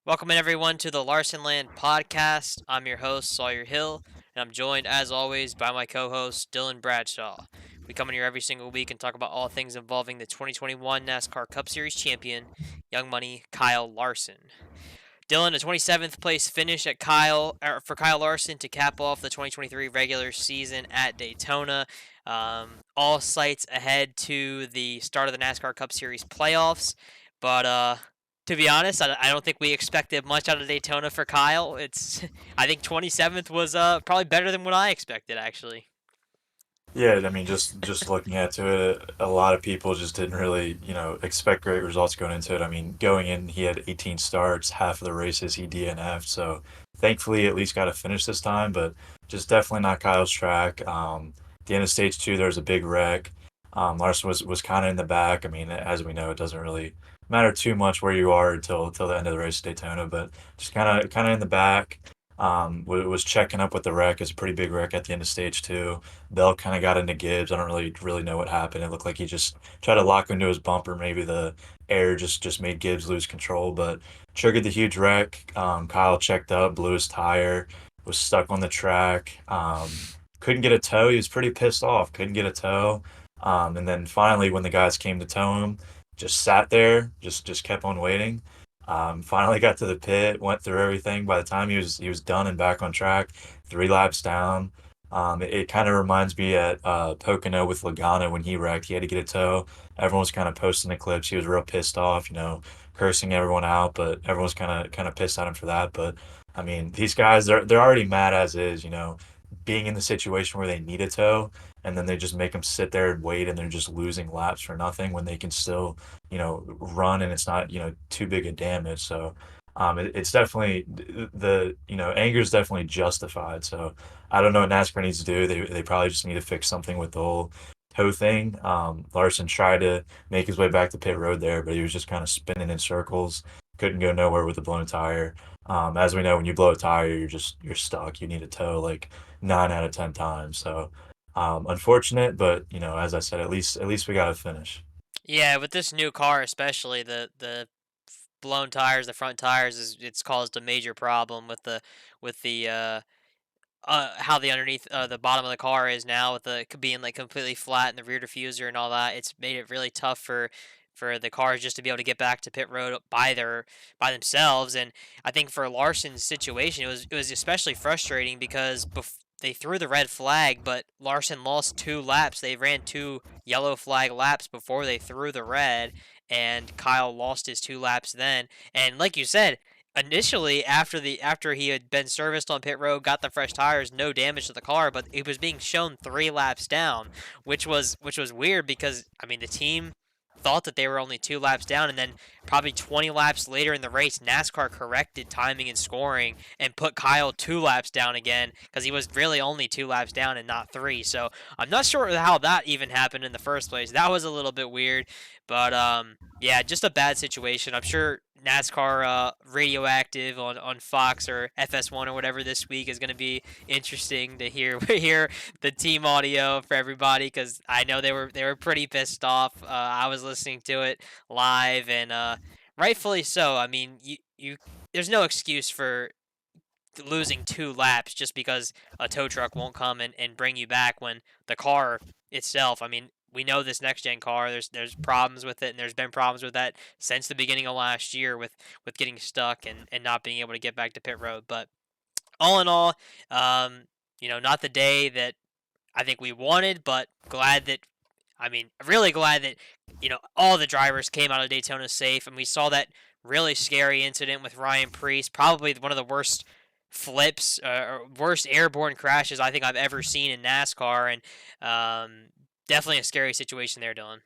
Welcome in everyone to the Larsonland podcast. I'm your host, Sawyer Hill, and I'm joined as always by my co-host, Dylan Bradshaw. We come in here every single week and talk about all things involving the 2021 NASCAR Cup Series champion, Young Money Kyle Larson. Dylan, a 27th place finish for Kyle Larson to cap off the 2023 regular season at Daytona. All sights ahead to the start of the NASCAR Cup Series playoffs, but to be honest, I don't think we expected much out of Daytona for Kyle. I think 27th was probably better than what I expected actually. Yeah, I mean, just looking into it, a lot of people just didn't really, expect great results going into it. I mean, going in, he had 18 starts, half of the races he DNF'd, so thankfully he at least got a finish this time, but just definitely not Kyle's track. The end of stage two, there was a big wreck. Larson was kind of in the back. I mean, as we know, it doesn't really matter too much where you are until the end of the race at Daytona, but just kind of in the back. Was checking up with the wreck. It's a pretty big wreck at the end of stage two. Bell kind of got into Gibbs. I don't really know what happened. It looked like he just tried to lock into his bumper. Maybe the air just made Gibbs lose control, but triggered the huge wreck. Kyle checked up, blew his tire, was stuck on the track. Couldn't get a tow. He was pretty pissed off. Couldn't get a tow. And then finally, when the guys came to tow him, just sat there, just kept on waiting. Finally got to the pit, went through everything. By the time he was done and back on track, 3 laps down. It kind of reminds me at Pocono with Logano when he wrecked. He had to get a tow. Everyone was kind of posting the clips. He was real pissed off, cursing everyone out. But everyone's kind of pissed at him for that. But I mean, these guys they're already mad as is. Being in the situation where they need a tow, and then they just make them sit there and wait, and they're just losing laps for nothing when they can still run, and it's not too big a damage. So it's definitely anger is definitely justified. So I don't know what NASCAR needs to do. They probably just need to fix something with the whole toe thing. Larson tried to make his way back to pit road there, but he was just kind of spinning in circles. Couldn't go nowhere with a blown tire. As we know, when you blow a tire, you're stuck. You need a tow like 9 out of 10 times. So unfortunate, but as I said, at least we got to finish. Yeah, with this new car especially, the blown tires, the front tires it's caused a major problem with the how the underneath the bottom of the car is now with the being like completely flat and the rear diffuser and all that. It's made it really tough for the cars just to be able to get back to pit road by themselves. And I think for Larson's situation, it was especially frustrating because they threw the red flag, but Larson lost 2 laps. They ran 2 yellow flag laps before they threw the red, and Kyle lost his 2 laps then. And like you said, initially after he had been serviced on pit road, got the fresh tires, no damage to the car, but it was being shown 3 laps down, which was weird because I mean the team thought that they were only 2 laps down, and then probably 20 laps later in the race, NASCAR corrected timing and scoring and put Kyle 2 laps down again because he was really only 2 laps down and not three. So I'm not sure how that even happened in the first place. That was a little bit weird, but yeah, just a bad situation. I'm sure NASCAR Radioactive on Fox or FS1 or whatever this week is going to be interesting to hear the team audio for everybody because I know they were pretty pissed off. I was listening to it live and rightfully so. I mean, you there's no excuse for losing 2 laps just because a tow truck won't come and bring you back when the car itself. I mean, we know this next gen car. There's problems with it, and there's been problems with that since the beginning of last year with getting stuck and not being able to get back to pit road. But all in all, not the day that I think we wanted, but glad that I mean, really glad that all the drivers came out of Daytona safe, and we saw that really scary incident with Ryan Preece, probably one of the worst flips or worst airborne crashes I think I've ever seen in NASCAR, and definitely a scary situation there, Dylan.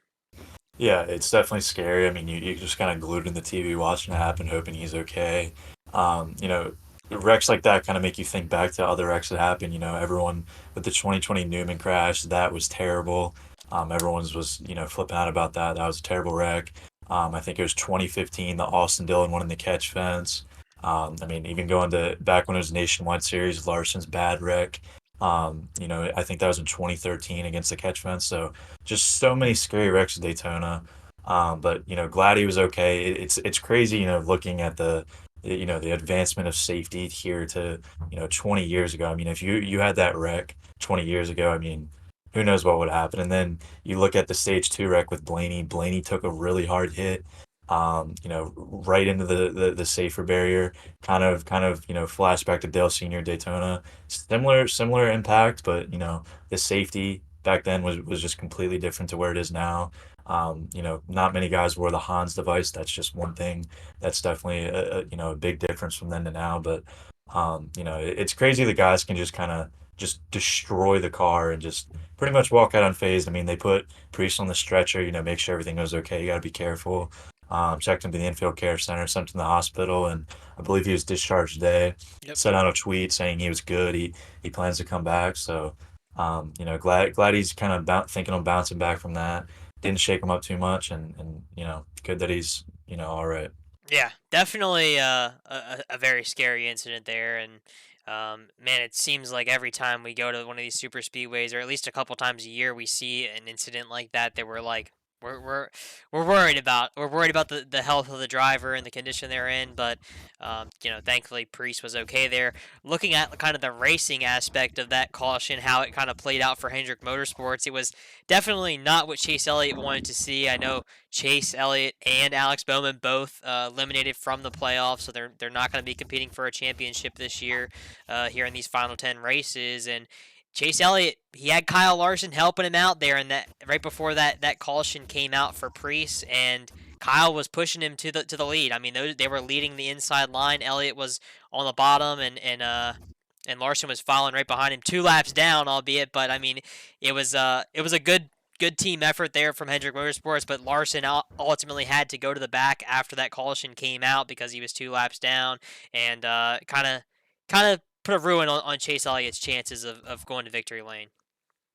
Yeah, it's definitely scary. I mean, you just kind of glued in the TV watching it happen, hoping he's okay. Um, you know, Wrecks like that kind of make you think back to other wrecks that happened. Everyone with the 2020 Newman crash, that was terrible. Everyone's was, flipping out about that. That was a terrible wreck. I think it was 2015, the Austin Dillon one in the catch fence. I mean, even going to back when it was Nationwide Series, Larson's bad wreck. I think that was in 2013 against the catch fence. So just so many scary wrecks at Daytona. But glad he was okay. It's crazy, looking at the advancement of safety here to 20 years ago. I mean, if you had that wreck 20 years ago, I mean, who knows what would happen. And then you look at the stage two wreck with Blaney. Blaney took a really hard hit, right into the safer barrier. Kind of, flashback to Dale Senior Daytona. Similar impact, but the safety back then was just completely different to where it is now. Not many guys wore the Hans device. That's just one thing that's definitely a big difference from then to now. But it's crazy the guys can just kind of just destroy the car and just pretty much walk out unfazed. I mean, they put Priest on the stretcher, make sure everything goes okay. You got to be careful. Checked him to the infield care center, sent him to the hospital, and I believe he was discharged today. Yep. Sent out a tweet saying he was good. He plans to come back. So, glad he's kind of thinking of bouncing back from that. Didn't shake him up too much, and good that he's all right. Yeah, definitely a very scary incident there, and man, it seems like every time we go to one of these super speedways, or at least a couple times a year, we see an incident like that that we're like, we're we're we're worried about. We're worried about the health of the driver and the condition they're in, but thankfully Priest was okay there. Looking at kind of the racing aspect of that caution, how it kind of played out for Hendrick Motorsports, it was definitely not what Chase Elliott wanted to see. I know Chase Elliott and Alex Bowman both eliminated from the playoffs, so they're not going to be competing for a championship this year here in these final 10 races. And Chase Elliott, he had Kyle Larson helping him out there, and that right before that caution came out for Priest, and Kyle was pushing him to the lead. I mean, they were leading the inside line. Elliott was on the bottom, and Larson was following right behind him, 2 laps down, albeit. But I mean, it was a good team effort there from Hendrick Motorsports, but Larson ultimately had to go to the back after that caution came out because he was 2 laps down, and kind of put a ruin on Chase Elliott's chances of going to victory lane.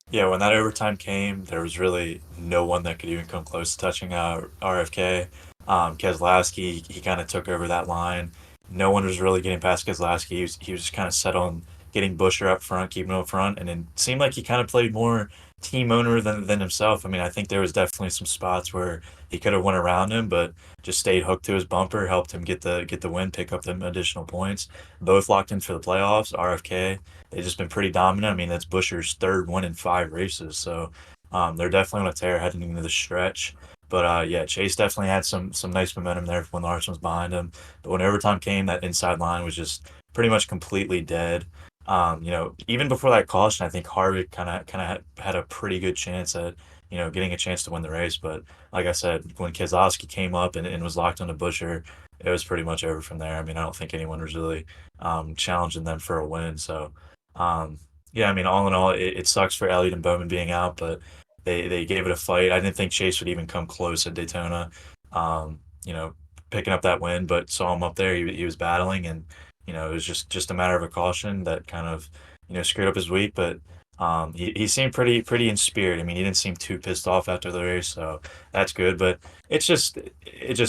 Yeah, when that overtime came, there was really no one that could even come close to touching RFK. Keselowski, he kind of took over that line. No one was really getting past Keselowski. He was just kind of set on getting Busher up front, keeping him up front, and it seemed like he kind of played more team owner than himself. I mean, I think there was definitely some spots where he could have went around him, but just stayed hooked to his bumper, helped him get the win, pick up them additional points. Both locked in for the playoffs. RFK, they've just been pretty dominant. I mean, that's Busher's third one in 5 races, so they're definitely on a tear heading into the stretch. But yeah, Chase definitely had some nice momentum there when Larson was behind him. But when overtime came, that inside line was just pretty much completely dead. Even before that caution, I think Harvick kind of had a pretty good chance at getting a chance to win the race. But like I said, when Keselowski came up and was locked onto Busher, it was pretty much over from there. I mean, I don't think anyone was really challenging them for a win. So um, yeah, I mean, all in all, it sucks for Elliott and Bowman being out, but they gave it a fight. I didn't think Chase would even come close at Daytona. Um, you know, picking up that win, but saw him up there. He was battling, and it was just a matter of a caution that kind of screwed up his week. But he seemed pretty in spirit. I mean, he didn't seem too pissed off after the race, so that's good. But it just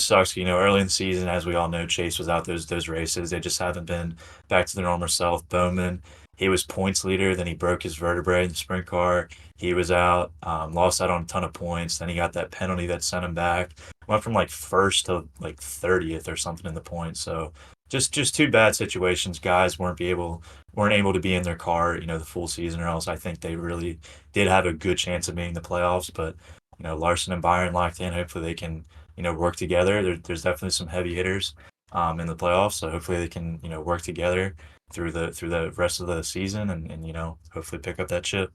sucks. Early in the season, as we all know, Chase was out those races. They just haven't been back to their normal self. Bowman, he was points leader, then he broke his vertebrae in the sprint car. He was out, lost out on a ton of points. Then he got that penalty that sent him back. Went from like first to like 30th or something in the points. So just two bad situations. Guys weren't able to be in their car, the full season, or else I think they really did have a good chance of making the playoffs. But Larson and Byron locked in. Hopefully they can work together. There's definitely some heavy hitters in the playoffs, so hopefully they can work together through the rest of the season and hopefully pick up that chip.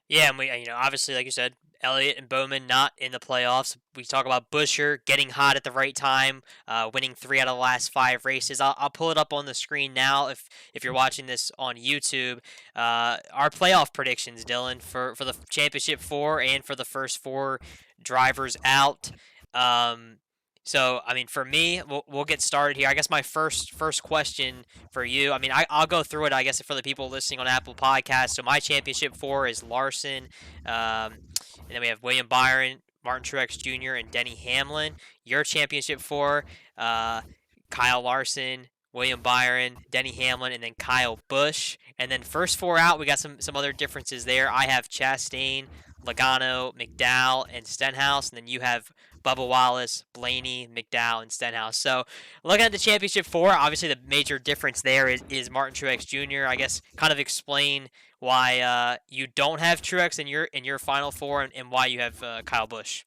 Yeah, and we obviously, like you said, Elliott and Bowman not in the playoffs. We talk about Busher getting hot at the right time, winning 3 out of the last 5 races. I'll pull it up on the screen now if you're watching this on YouTube. Our playoff predictions, Dylan, for the championship four and for the first four drivers out. Um, so I mean, for me, we'll get started here. I guess my first question for you. I mean, I'll go through it. I guess for the people listening on Apple Podcasts. So my championship four is Larson, and then we have William Byron, Martin Truex Jr., and Denny Hamlin. Your championship four, uh, Kyle Larson, William Byron, Denny Hamlin, and then Kyle Busch. And then first four out, we got some other differences there. I have Chastain, Logano, McDowell, and Stenhouse, and then you have Bubba Wallace, Blaney, McDowell, and Stenhouse. So looking at the championship four, obviously the major difference there is Martin Truex Jr. I guess kind of explain why you don't have Truex in your final four and why you have Kyle Busch.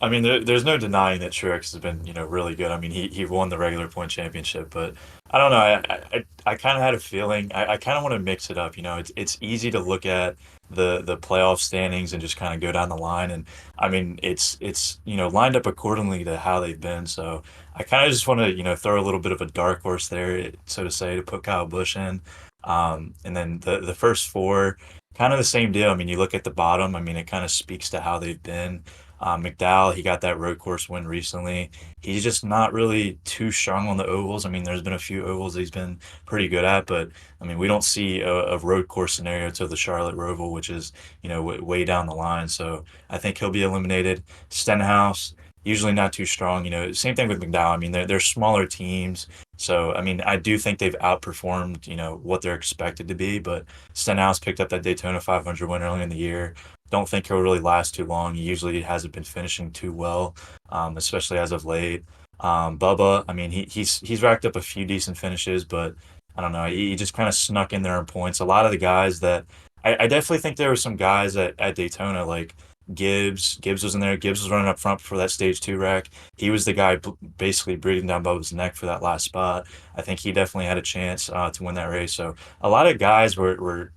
I mean, there's no denying that Truex has been, really good. I mean, he won the regular point championship, but I don't know. I kind of had a feeling. I kind of want to mix it up. It's easy to look at the playoff standings and just kind of go down the line, and I mean, it's lined up accordingly to how they've been. So I kind of just want to throw a little bit of a dark horse there, so to say, to put Kyle Busch in, and then the first four, kind of the same deal. I mean, you look at the bottom. I mean, it kind of speaks to how they've been. McDowell, he got that road course win recently. He's just not really too strong on the ovals. I mean, there's been a few ovals that he's been pretty good at, but I mean, we don't see a road course scenario to the Charlotte Roval, which is, way down the line. So I think he'll be eliminated. Stenhouse, usually not too strong. Same thing with McDowell. I mean, they're smaller teams. So, I mean, I do think they've outperformed, what they're expected to be, but Stenhouse picked up that Daytona 500 win early in the year. Don't think he'll really last too long. He usually hasn't been finishing too well, especially as of late. Bubba, I mean, he's racked up a few decent finishes, but I don't know. He just kind of snuck in there in points. A lot of the guys that I definitely think there were some guys at Daytona like Gibbs. Gibbs was in there. Gibbs was running up front for that stage two wreck. He was the guy basically breathing down Bubba's neck for that last spot. I think he definitely had a chance to win that race. So a lot of guys were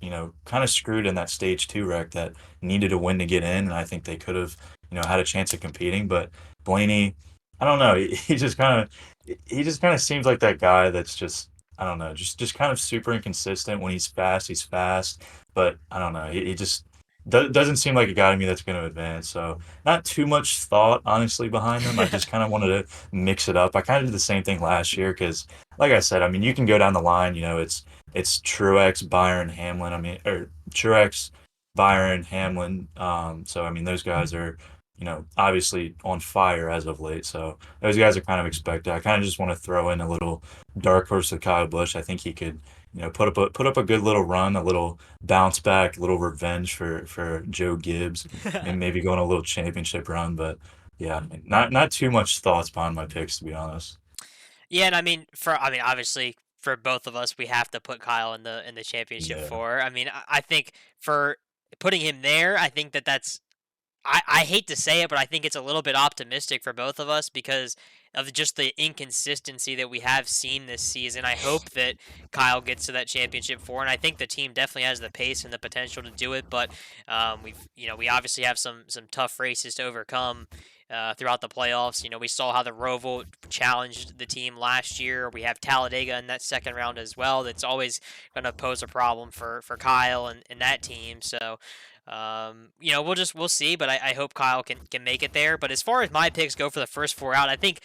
kind of screwed in that stage two wreck that needed a win to get in, and I think they could have had a chance of competing. But Blaney, I don't know. He just kind of seems like that guy that's just I don't know, just kind of super inconsistent. When he's fast, he's fast, but I don't know. He just doesn't seem like a guy to me that's going to advance. So not too much thought, honestly, behind them. I just kind of wanted to mix it up. I kind of did the same thing last year because, like I said, I mean, you can go down the line. It's Truex, Byron, Hamlin. I mean, or Truex, Byron, Hamlin. So I mean, those guys are obviously on fire as of late. So those guys are kind of expected. I kind of just want to throw in a little dark horse with Kyle Busch. I think he could, put up a good little run, a little bounce back, a little revenge for Joe Gibbs, and maybe go on a little championship run. But yeah, I mean, not too much thoughts behind my picks, to be honest. Yeah, and I mean obviously for both of us we have to put Kyle in the championship Yeah. four. I mean I think for putting him there, I think that's I hate to say it, but I think it's a little bit optimistic for both of us because of just the inconsistency that we have seen this season. I hope that Kyle gets to that championship four, and I think the team definitely has the pace and the potential to do it. But we obviously have some tough races to overcome. Throughout the playoffs, we saw how the Roval challenged the team last year. We have Talladega in that second round as well. That's always going to pose a problem for Kyle and that team. So, we'll see, but I hope Kyle can make it there. But as far as my picks go for the first four out, I think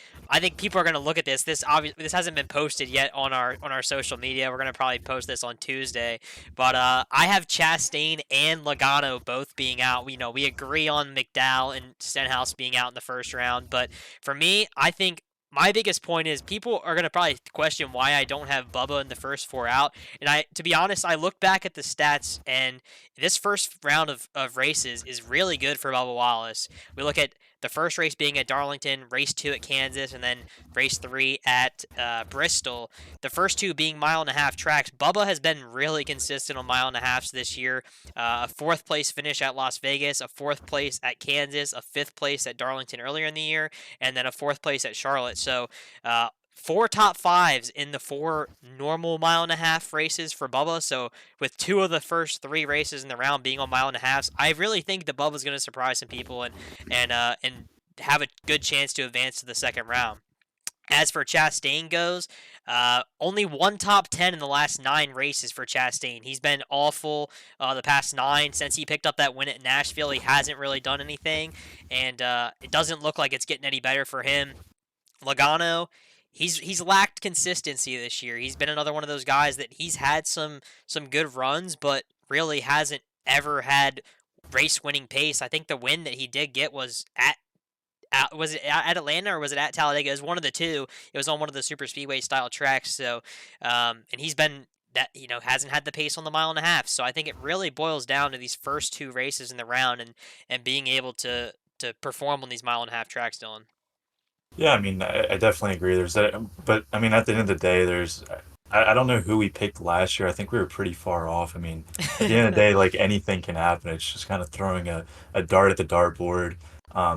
people are gonna look at this. This hasn't been posted yet on our social media. We're gonna probably post this on Tuesday. But I have Chastain and Logano both being out. We agree on McDowell and Stenhouse being out in the first round. But for me, I think my biggest point is people are going to probably question why I don't have Bubba in the first four out. And to be honest, I look back at the stats and this first round of races is really good for Bubba Wallace. We look at the first race being at Darlington, race two at Kansas, and then race three at Bristol. The first two being mile and a half tracks. Bubba has been really consistent on mile and a halfs this year. A fourth place finish at Las Vegas, a fourth place at Kansas, a fifth place at Darlington earlier in the year, and then a fourth place at Charlotte. So, four top fives in the four normal mile and a half races for Bubba. So with two of the first three races in the round being on mile and a halves, I really think that Bubba's going to surprise some people and have a good chance to advance to the second round. As for Chastain goes, only one top 10 in the last nine races for Chastain. He's been awful the past nine. Since he picked up that win at Nashville, he hasn't really done anything, and it doesn't look like it's getting any better for him. Logano, he's lacked consistency this year. He's been another one of those guys that he's had some good runs, but really hasn't ever had race winning pace. I think the win that he did get was was it at Atlanta or was it at Talladega? It was one of the two. It was on one of the super speedway style tracks. So, and he's been that hasn't had the pace on the mile and a half. So I think it really boils down to these first two races in the round and being able to perform on these mile-and-a-half tracks, Dylan. Yeah, I mean, I definitely agree. There's that, but I mean, at the end of the day, I don't know who we picked last year. I think we were pretty far off. I mean, at the end of the day, like anything can happen. It's just kind of throwing a dart at the dartboard.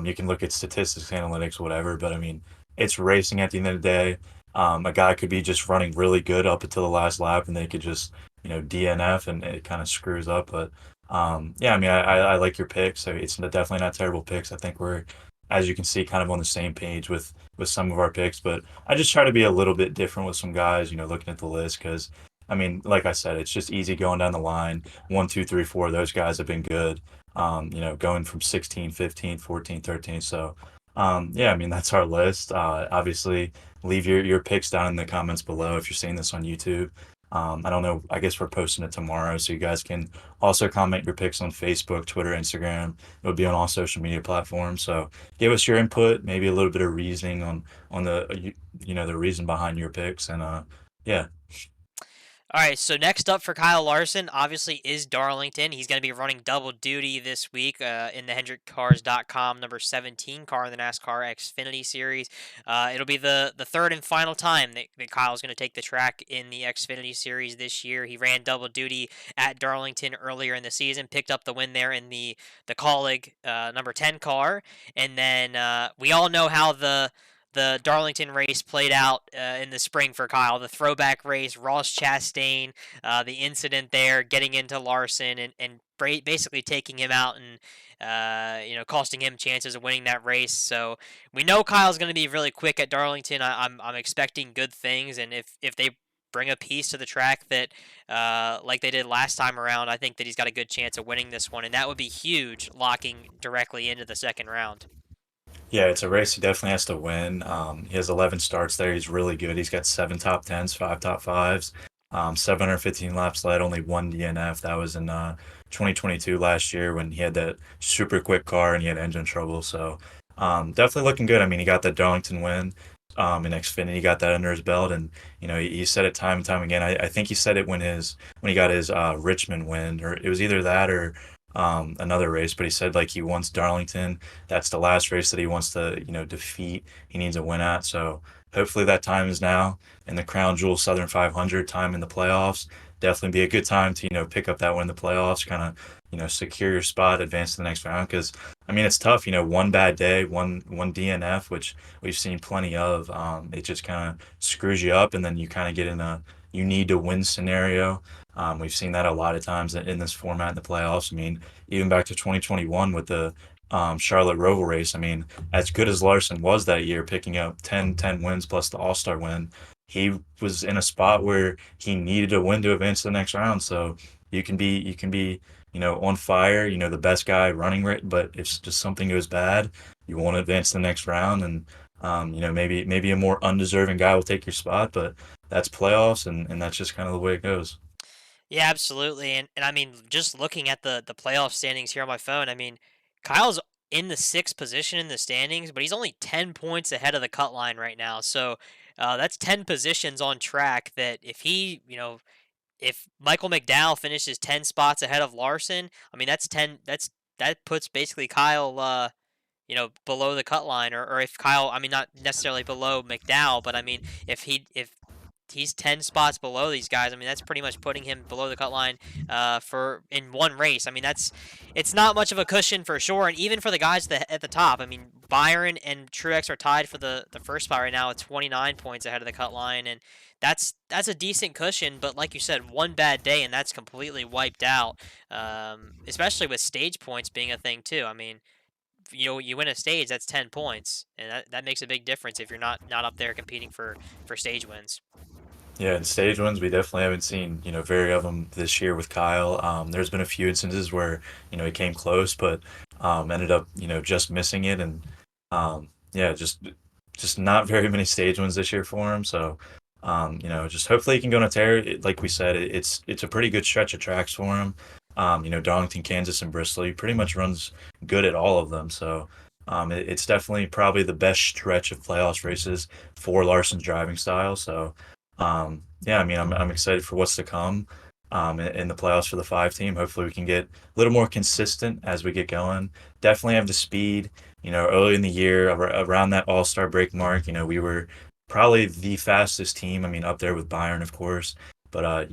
You can look at statistics, analytics, whatever, but I mean, it's racing at the end of the day. A guy could be just running really good up until the last lap, and they could just, DNF, and it kind of screws up. But yeah, I mean, I like your picks. So it's definitely not terrible picks. I think we're, as you can see, kind of on the same page with some of our picks. But I just try to be a little bit different with some guys, looking at the list because I mean, like I said, it's just easy going down the line. One, two, three, four, those guys have been good. Going from 16, 15, 14, 13. So yeah, I mean that's our list. Obviously leave your picks down in the comments below if you're seeing this on YouTube. I don't know. I guess we're posting it tomorrow, so you guys can also comment your picks on Facebook, Twitter, Instagram. It'll be on all social media platforms. So give us your input, maybe a little bit of reasoning on the reason behind your picks, and yeah, All right, so next up for Kyle Larson, obviously, is Darlington. He's going to be running double duty this week in the HendrickCars.com number 17 car in the NASCAR Xfinity Series. It'll be the third and final time that Kyle's going to take the track in the Xfinity Series this year. He ran double duty at Darlington earlier in the season, picked up the win there in the Colleague number 10 car, and then we all know how the Darlington race played out in the spring for Kyle. The throwback race, Ross Chastain, the incident there, getting into Larson and basically taking him out and costing him chances of winning that race. So we know Kyle's going to be really quick at Darlington. I'm expecting good things, and if they bring a piece to the track that like they did last time around, I think that he's got a good chance of winning this one, and that would be huge, locking directly into the second round. yeah, it's a race he definitely has to win. He has 11 starts there. He's really good. He's got seven top tens, five top fives, 715 laps led, only one DNF. That was in 2022 last year when he had that super quick car and he had engine trouble. So definitely looking good. I mean, he got the Darlington win in Xfinity. He got that under his belt, and he said it time and time again. I think he said it when he got his Richmond win, or it was either that or another race. But he said like he wants Darlington. That's the last race that he wants to defeat. He needs a win at. So hopefully that time is now in the Crown Jewel Southern 500 time in the playoffs. Definitely be a good time to pick up that win in the playoffs, kind of secure your spot, advance to the next round. Because I mean it's tough. One bad day, one DNF, which we've seen plenty of. It just kind of screws you up, and then you kind of get in a you need to win scenario. We've seen that a lot of times in this format in the playoffs. I mean, even back to 2021 with the Charlotte Roval race. I mean, as good as Larson was that year, picking up 10 wins plus the All Star win, he was in a spot where he needed a win to advance to the next round. So you can be on fire, the best guy running right, but if just something goes bad, you won't advance to the next round, and maybe a more undeserving guy will take your spot, but that's playoffs, and that's just kind of the way it goes. Yeah, absolutely. And I mean, just looking at the playoff standings here on my phone, I mean, Kyle's in the sixth position in the standings, but he's only 10 points ahead of the cut line right now. So that's 10 positions on track that if Michael McDowell finishes 10 spots ahead of Larson, I mean, that puts basically Kyle, below the cut line, or if Kyle, I mean, not necessarily below McDowell, but I mean, if he's 10 spots below these guys. I mean, that's pretty much putting him below the cut line for in one race. I mean, it's not much of a cushion for sure. And even for the guys at the top, I mean, Byron and Truex are tied for the first spot right now at 29 points ahead of the cut line, and that's a decent cushion. But like you said, one bad day and that's completely wiped out. Especially with stage points being a thing too. I mean, you win a stage, that's 10 points, and that makes a big difference if you're not up there competing for stage wins. Yeah, in stage ones, we definitely haven't seen, very of them this year with Kyle. There's been a few instances where, he came close, but ended up, just missing it. And yeah, just not very many stage ones this year for him. So, just hopefully he can go on a tear. Like we said, it's a pretty good stretch of tracks for him. Darlington, Kansas, and Bristol. He pretty much runs good at all of them. So it's definitely probably the best stretch of playoffs races for Larson's driving style. So yeah, I mean, I'm excited for what's to come in the playoffs for the five team. Hopefully, we can get a little more consistent as we get going. Definitely have the speed. Early in the year, around that All-Star break mark, we were probably the fastest team. I mean, up there with Bayern, of course, but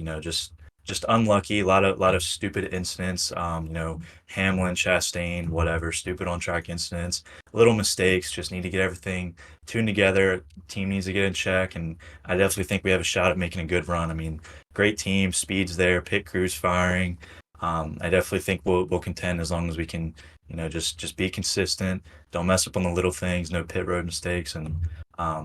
just unlucky. A lot of stupid incidents. Hamlin, Chastain, whatever, stupid on track incidents, little mistakes. Just need to get everything tuned together. Team needs to get in check, and I definitely think we have a shot at making a good run. I mean, great team, speed's there, pit crew's firing. I definitely think we'll contend as long as we can, just be consistent. Don't mess up on the little things, no pit road mistakes, and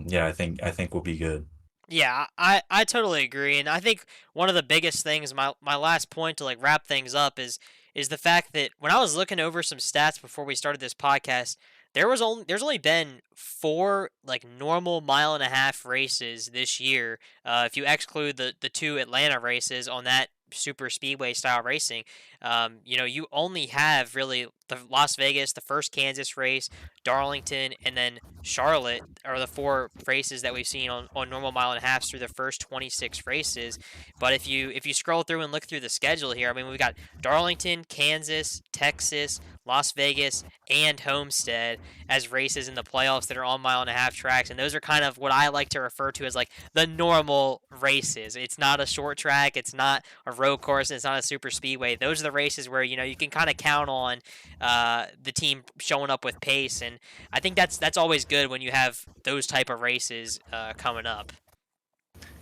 yeah, I think we'll be good. Yeah, I totally agree, and I think one of the biggest things, my last point to like wrap things up is the fact that when I was looking over some stats before we started this podcast, there's only been four like normal mile and a half races this year. If you exclude the two Atlanta races on that super speedway style racing, you only have really the Las Vegas, the first Kansas race, Darlington, and then Charlotte are the four races that we've seen on normal mile and a half through the first 26 races. But if you scroll through and look through the schedule here, I mean, we've got Darlington, Kansas, Texas, Las Vegas, and Homestead as races in the playoffs that are on mile and a half tracks, and those are kind of what I like to refer to as like the normal races. It's not a short track, it's not a road course, it's not a super speedway. Those are the races where you can kind of count on the team showing up with pace, and I think that's always good when you have those type of races coming up.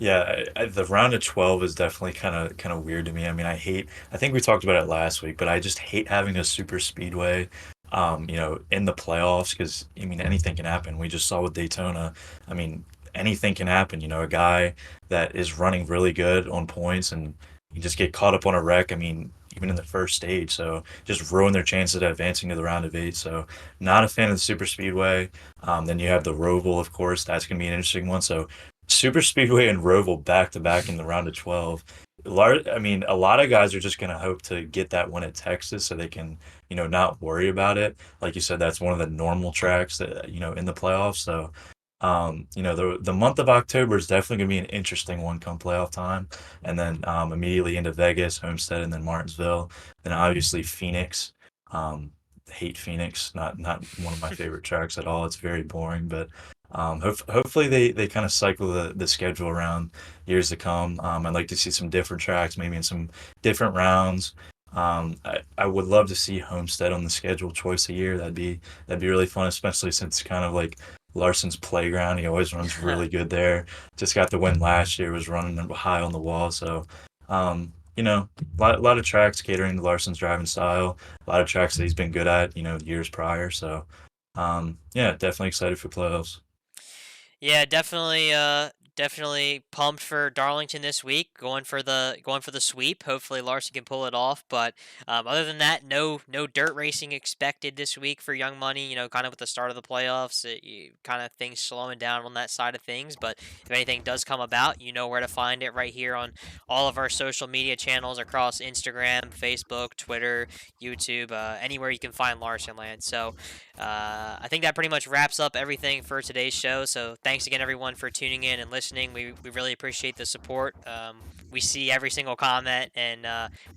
Yeah, the round of 12 is definitely kind of weird to me. I mean, I think we talked about it last week, but I just hate having a super speedway, in the playoffs because, I mean, anything can happen. We just saw with Daytona. I mean, anything can happen. A guy that is running really good on points and you just get caught up on a wreck. I mean, even in the first stage, so just ruin their chances of advancing to the round of eight. So, not a fan of the super speedway. Then you have the Roval, of course. That's going to be an interesting one. So, Super Speedway and Roval back to back in the round of 12. I mean, a lot of guys are just going to hope to get that win at Texas so they can, not worry about it. Like you said, that's one of the normal tracks that, in the playoffs. So, the month of October is definitely going to be an interesting one come playoff time. And then immediately into Vegas, Homestead, and then Martinsville. Then obviously Phoenix. Um, hate Phoenix. Not one of my favorite tracks at all. It's very boring, but hopefully they kind of cycle the schedule around years to come. I'd like to see some different tracks, maybe in some different rounds. I would love to see Homestead on the schedule twice a year. That'd be really fun, especially since it's kind of like Larson's playground. He always runs really good there. Just got the win last year. Was running high on the wall. So, a lot of tracks catering to Larson's driving style. A lot of tracks that he's been good at. Years prior. So, yeah, definitely excited for playoffs. Yeah, definitely pumped for Darlington this week. Going for the sweep. Hopefully Larson can pull it off. But other than that, no dirt racing expected this week for Young Money. Kind of with the start of the playoffs, kind of things slowing down on that side of things. But if anything does come about, you know where to find it right here on all of our social media channels across Instagram, Facebook, Twitter, YouTube, anywhere you can find Larsonland. So I think that pretty much wraps up everything for today's show. So thanks again, everyone, for tuning in and listening. We really appreciate the support. We see every single comment, and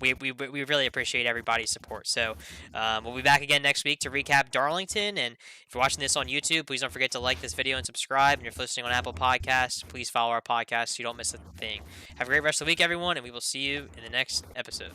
we really appreciate everybody's support. So we'll be back again next week to recap Darlington. And if you're watching this on YouTube, please don't forget to like this video and subscribe. And if you're listening on Apple Podcasts, please follow our podcast so you don't miss a thing. Have a great rest of the week, everyone, and we will see you in the next episode.